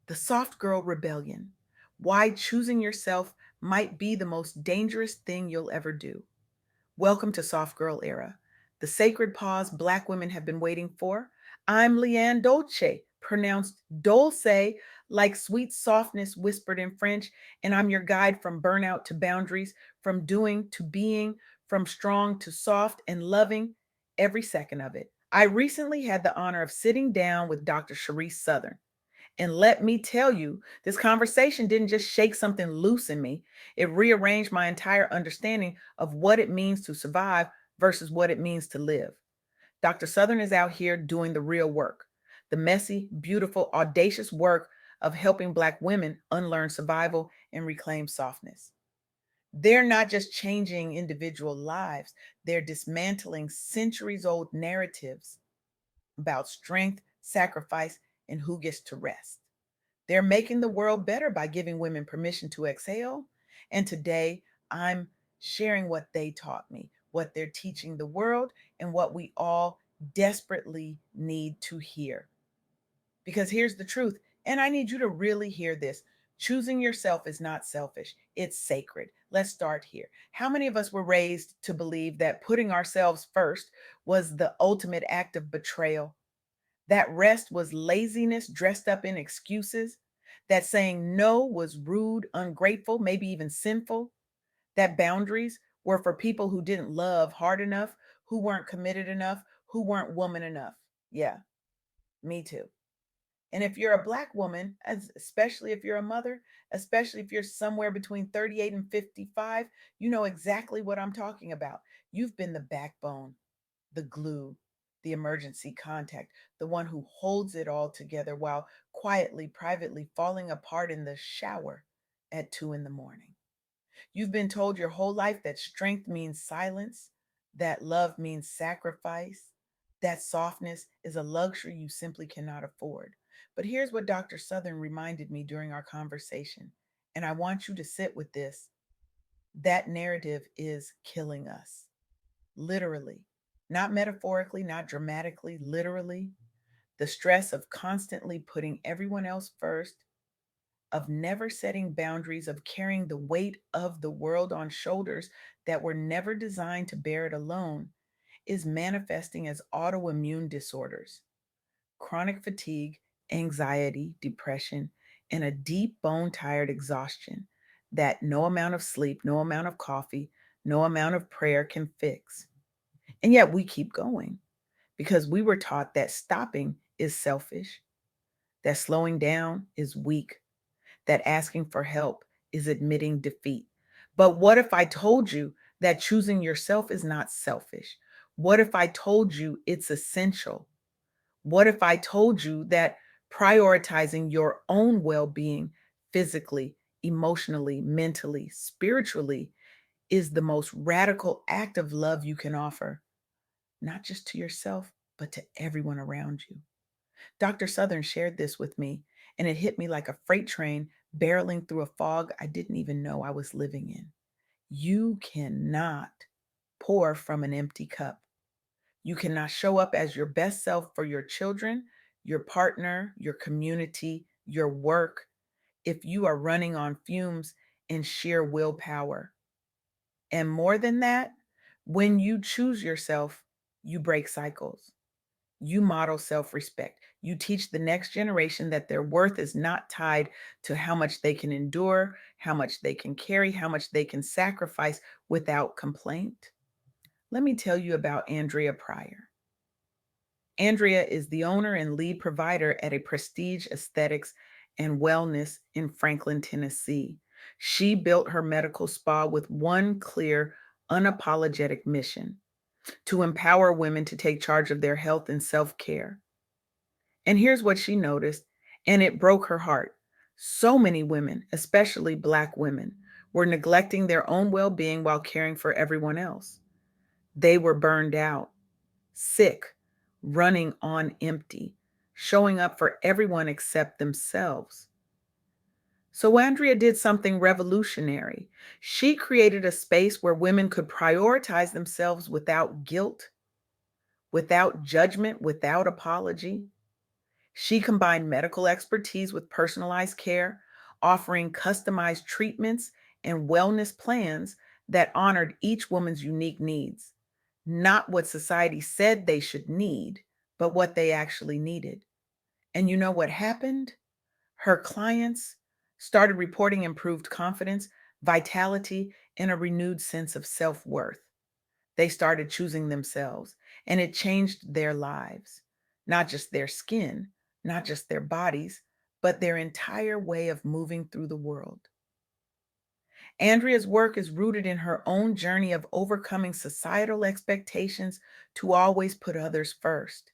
The soft girl rebellion. Why choosing yourself might be the most dangerous thing you'll ever do. Welcome to Soft Girl Era, the sacred pause Black women have been waiting for. I'm LeAnne Dolce, pronounced Dolce like sweet softness whispered in French, and I'm your guide from burnout to boundaries, from doing to being, from strong to soft and loving every second of it. I recently had the honor of sitting down with Dr. Cherisse Southern. And let me tell you, this conversation didn't just shake something loose in me, it rearranged my entire understanding of what it means to survive versus what it means to live. Dr. Southern is out here doing the real work, the messy, beautiful, audacious work of helping Black women unlearn survival and reclaim softness. They're not just changing individual lives, they're dismantling centuries old narratives about strength, sacrifice, and who gets to rest. They're making the world better by giving women permission to exhale. And today, I'm sharing what they taught me, what they're teaching the world, and what we all desperately need to hear. Because here's the truth, and I need you to really hear this. Choosing yourself is not selfish, it's sacred. Let's start here. How many of us were raised to believe that putting ourselves first was the ultimate act of betrayal? That rest was laziness dressed up in excuses. That saying no was rude, ungrateful, maybe even sinful. That boundaries were for people who didn't love hard enough, who weren't committed enough, who weren't woman enough. Yeah, me too. And if you're a Black woman, especially if you're a mother, especially if you're somewhere between 38 and 55, you know exactly what I'm talking about. You've been the backbone, the glue, the emergency contact, the one who holds it all together while quietly, privately falling apart in the shower at 2 in the morning. You've been told your whole life that strength means silence, that love means sacrifice, that softness is a luxury you simply cannot afford. But here's what Dr. Southern reminded me during our conversation, and I want you to sit with this. That narrative is killing us, literally, not metaphorically, not dramatically, literally. The stress of constantly putting everyone else first, of never setting boundaries, of carrying the weight of the world on shoulders that were never designed to bear it alone, is manifesting as autoimmune disorders, chronic fatigue, anxiety, depression, and a deep bone tired exhaustion that no amount of sleep, no amount of coffee, no amount of prayer can fix. And yet we keep going because we were taught that stopping is selfish, that slowing down is weak, that asking for help is admitting defeat. But what if I told you that choosing yourself is not selfish? What if I told you it's essential? What if I told you that prioritizing your own well being physically, emotionally, mentally, spiritually is the most radical act of love you can offer, not just to yourself, but to everyone around you? Dr. Southern shared this with me, and it hit me like a freight train barreling through a fog I didn't even know I was living in. You cannot pour from an empty cup. You cannot show up as your best self for your children, your partner, your community, your work, if you are running on fumes and sheer willpower. And more than that, when you choose yourself, you break cycles. You model self respect. You teach the next generation that their worth is not tied to how much they can endure, how much they can carry, how much they can sacrifice without complaint. Let me tell you about Andrea Pryor. Andrea is the owner and lead provider at a prestige aesthetics and wellness in Franklin, Tennessee. She built her medical spa with one clear, unapologetic mission: to empower women to take charge of their health and self care. And here's what she noticed, and it broke her heart. So many women, especially Black women, were neglecting their own well being while caring for everyone else. They were burned out, sick, running on empty, showing up for everyone except themselves. So Andrea did something revolutionary. She created a space where women could prioritize themselves without guilt, without judgment, without apology. She combined medical expertise with personalized care, offering customized treatments and wellness plans that honored each woman's unique needs, not what society said they should need, but what they actually needed. And you know what happened? Her clients started reporting improved confidence, vitality, and a renewed sense of self worth. They started choosing themselves, and it changed their lives, not just their skin, not just their bodies, but their entire way of moving through the world. Andrea's work is rooted in her own journey of overcoming societal expectations to always put others first.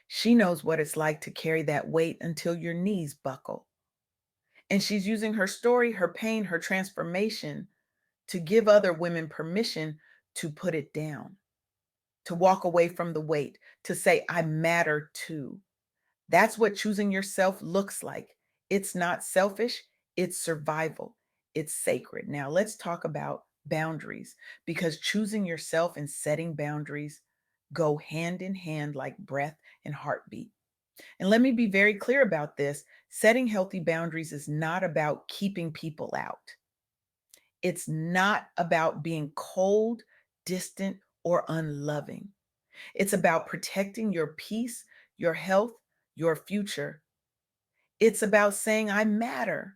She knows what it's like to carry that weight until your knees buckle. And she's using her story, her pain, her transformation to give other women permission to put it down, to walk away from the weight, to say, I matter too. That's what choosing yourself looks like. It's not selfish, it's survival, it's sacred. Now, let's talk about boundaries because choosing yourself and setting boundaries go hand in hand like breath and heartbeat. And let me be very clear about this: setting healthy boundaries is not about keeping people out. It's not about being cold, distant, or unloving. It's about protecting your peace, your health, your future. It's about saying, I matter,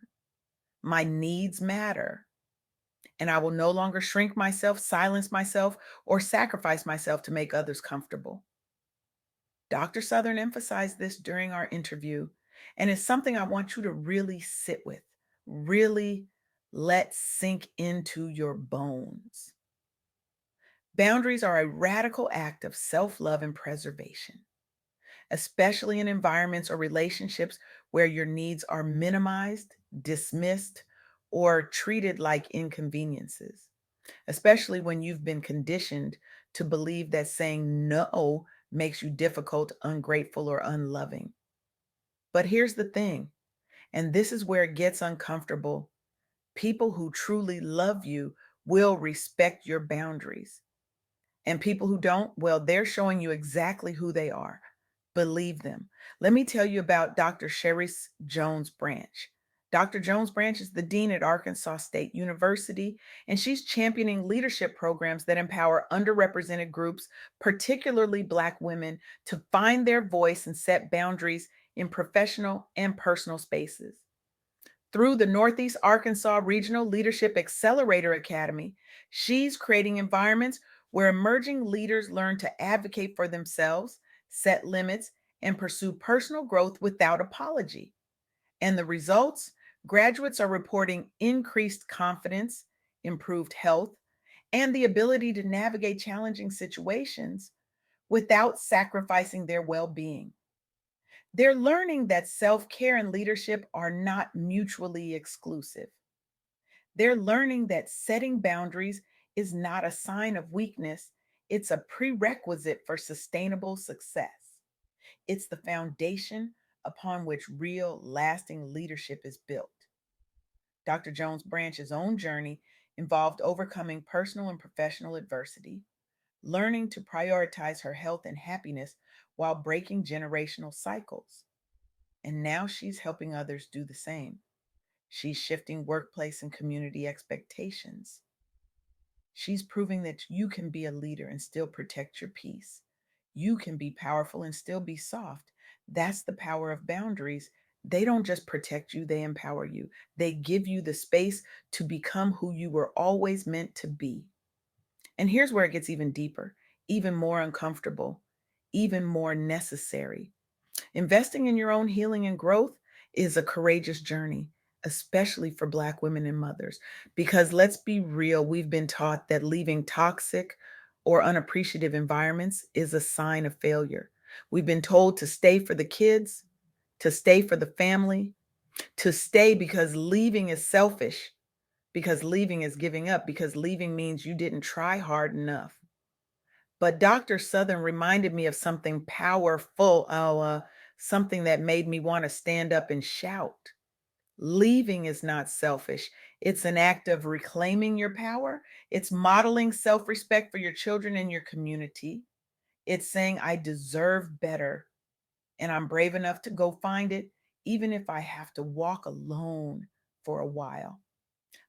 my needs matter, and I will no longer shrink myself, silence myself, or sacrifice myself to make others comfortable. Dr. Southern emphasized this during our interview, and it's something I want you to really sit with, really let sink into your bones. Boundaries are a radical act of self love and preservation, especially in environments or relationships where your needs are minimized, dismissed, or treated like inconveniences, especially when you've been conditioned to believe that saying no makes you difficult, ungrateful, or unloving. But here's the thing, and this is where it gets uncomfortable: people who truly love you will respect your boundaries. And people who don't, well, they're showing you exactly who they are. Believe them. Let me tell you about Dr. Cherisse Jones Branch. Dr. Jones Branch is the dean at Arkansas State University, and she's championing leadership programs that empower underrepresented groups, particularly Black women, to find their voice and set boundaries in professional and personal spaces. Through the Northeast Arkansas Regional Leadership Accelerator Academy, she's creating environments where emerging leaders learn to advocate for themselves, set limits, and pursue personal growth without apology. And the results? Graduates are reporting increased confidence, improved health, and the ability to navigate challenging situations without sacrificing their well being. They're learning that self care and leadership are not mutually exclusive. They're learning that setting boundaries is not a sign of weakness, it's a prerequisite for sustainable success. It's the foundation upon which real, lasting leadership is built. Dr. Jones Branch's own journey involved overcoming personal and professional adversity, learning to prioritize her health and happiness while breaking generational cycles. And now she's helping others do the same. She's shifting workplace and community expectations. She's proving that you can be a leader and still protect your peace. You can be powerful and still be soft. That's the power of boundaries. They don't just protect you, they empower you. They give you the space to become who you were always meant to be. And here's where it gets even deeper, even more uncomfortable, even more necessary. Investing in your own healing and growth is a courageous journey, especially for Black women and mothers. Because let's be real, we've been taught that leaving toxic or unappreciative environments is a sign of failure. We've been told to stay for the kids, to stay for the family, to stay because leaving is selfish, because leaving is giving up, because leaving means you didn't try hard enough. But Dr. Southern reminded me of something powerful, something that made me want to stand up and shout. Leaving is not selfish. It's an act of reclaiming your power. It's modeling self respect for your children and your community. It's saying, I deserve better. and I'm brave enough to go find it, even if I have to walk alone for a while.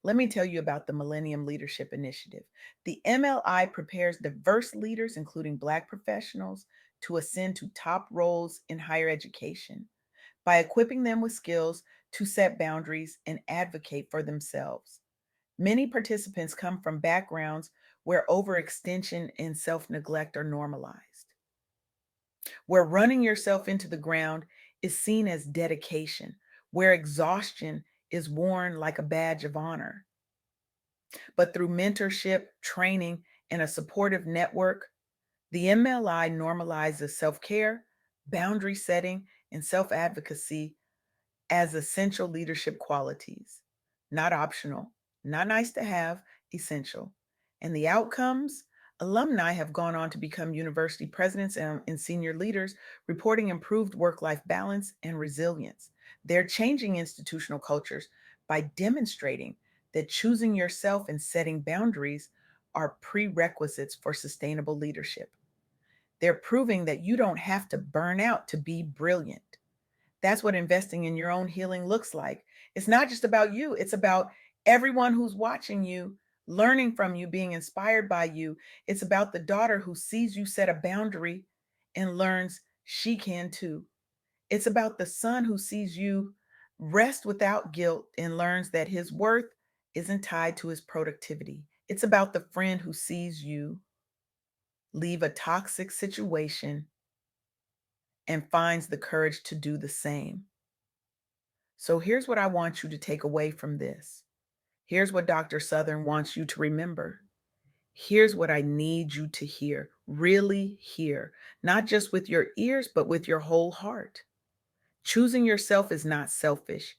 Let me tell you about the Millennium Leadership Initiative. The MLI prepares diverse leaders, including Black professionals, to ascend to top roles in higher education by equipping them with skills to set boundaries and advocate for themselves. Many participants come from backgrounds where overextension and self neglect are normalized, where running yourself into the ground is seen as dedication, where exhaustion is worn like a badge of honor. But through mentorship, training, and a supportive network, the MLI normalizes self care, boundary setting, and self advocacy as essential leadership qualities, not optional, not nice to have, essential. And the outcomes? Alumni have gone on to become university presidents and senior leaders, reporting improved work life balance and resilience. They're changing institutional cultures by demonstrating that choosing yourself and setting boundaries are prerequisites for sustainable leadership. They're proving that you don't have to burn out to be brilliant. That's what investing in your own healing looks like. It's not just about you, it's about everyone who's watching you, learning from you, being inspired by you. It's about the daughter who sees you set a boundary and learns she can too. It's about the son who sees you rest without guilt and learns that his worth isn't tied to his productivity. It's about the friend who sees you leave a toxic situation and finds the courage to do the same. So here's what I want you to take away from this. Here's what Dr. Southern wants you to remember. Here's what I need you to hear, really hear, not just with your ears, but with your whole heart. Choosing yourself is not selfish,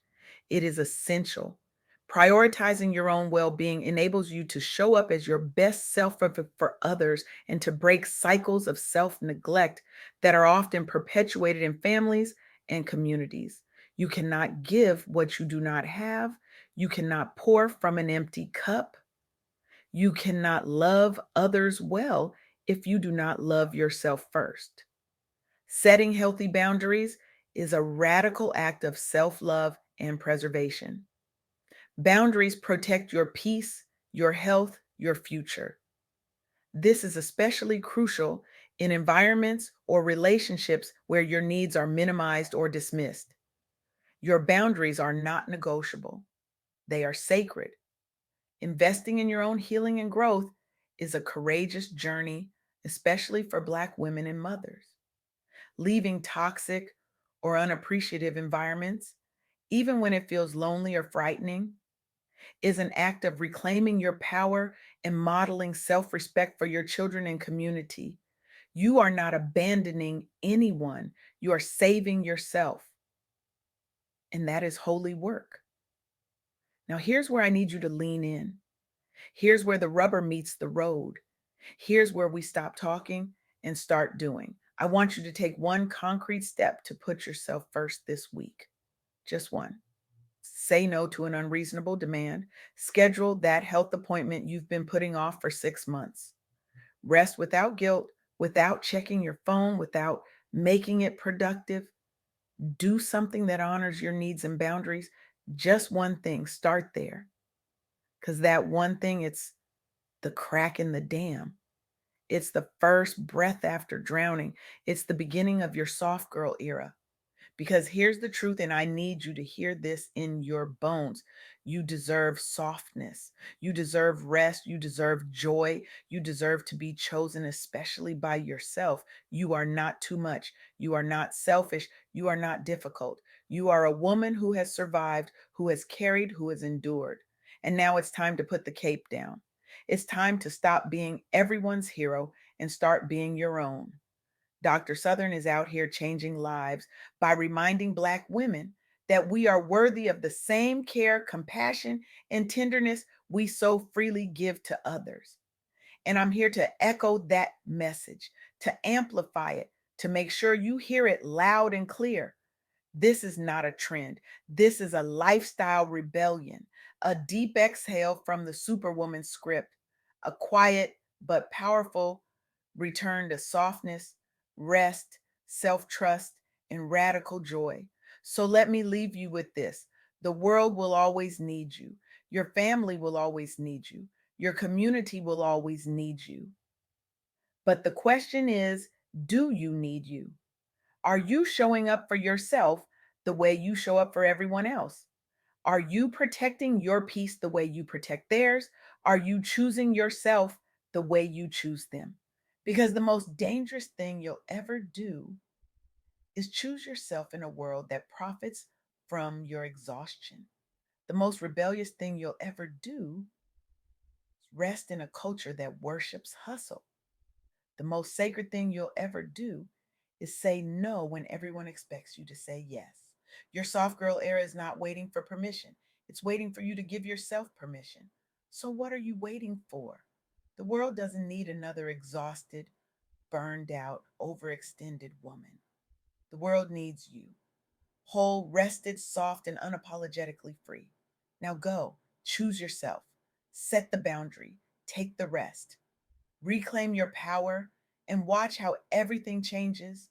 it is essential. Prioritizing your own well being enables you to show up as your best self for others and to break cycles of self neglect that are often perpetuated in families and communities. You cannot give what you do not have. You cannot pour from an empty cup. You cannot love others well if you do not love yourself first. Setting healthy boundaries is a radical act of self love and preservation. Boundaries protect your peace, your health, your future. This is especially crucial in environments or relationships where your needs are minimized or dismissed. Your boundaries are not negotiable, they are sacred. Investing in your own healing and growth is a courageous journey, especially for Black women and mothers. Leaving toxic or unappreciative environments, even when it feels lonely or frightening, is an act of reclaiming your power and modeling self respect for your children and community. You are not abandoning anyone, you are saving yourself. And that is holy work. Now, here's where I need you to lean in. Here's where the rubber meets the road. Here's where we stop talking and start doing. I want you to take one concrete step to put yourself first this week. Just one. Say no to an unreasonable demand. Schedule that health appointment you've been putting off for 6 months. Rest without guilt, without checking your phone, without making it productive. Do something that honors your needs and boundaries. Just one thing. Start there. Because that one thing, it's the crack in the dam. It's the first breath after drowning. It's the beginning of your soft girl era. Because here's the truth, and I need you to hear this in your bones. You deserve softness. You deserve rest. You deserve joy. You deserve to be chosen, especially by yourself. You are not too much. You are not selfish. You are not difficult. You are a woman who has survived, who has carried, who has endured. And now it's time to put the cape down. It's time to stop being everyone's hero and start being your own. Dr. Southern is out here changing lives by reminding Black women that we are worthy of the same care, compassion, and tenderness we so freely give to others. And I'm here to echo that message, to amplify it, to make sure you hear it loud and clear. This is not a trend. This is a lifestyle rebellion, a deep exhale from the Superwoman script, a quiet but powerful return to softness, rest, self trust, and radical joy. So let me leave you with this: the world will always need you, your family will always need you, your community will always need you. But the question is, do you need you? Are you showing up for yourself the way you show up for everyone else? Are you protecting your peace the way you protect theirs? Are you choosing yourself the way you choose them? Because the most dangerous thing you'll ever do is choose yourself in a world that profits from your exhaustion. The most rebellious thing you'll ever do is rest in a culture that worships hustle. The most sacred thing you'll ever do is say no when everyone expects you to say yes. Your soft girl era is not waiting for permission, it's waiting for you to give yourself permission. So, what are you waiting for? The world doesn't need another exhausted, burned out, overextended woman. The world needs you, whole, rested, soft, and unapologetically free. Now go, choose yourself, set the boundary, take the rest, reclaim your power, and watch how everything changes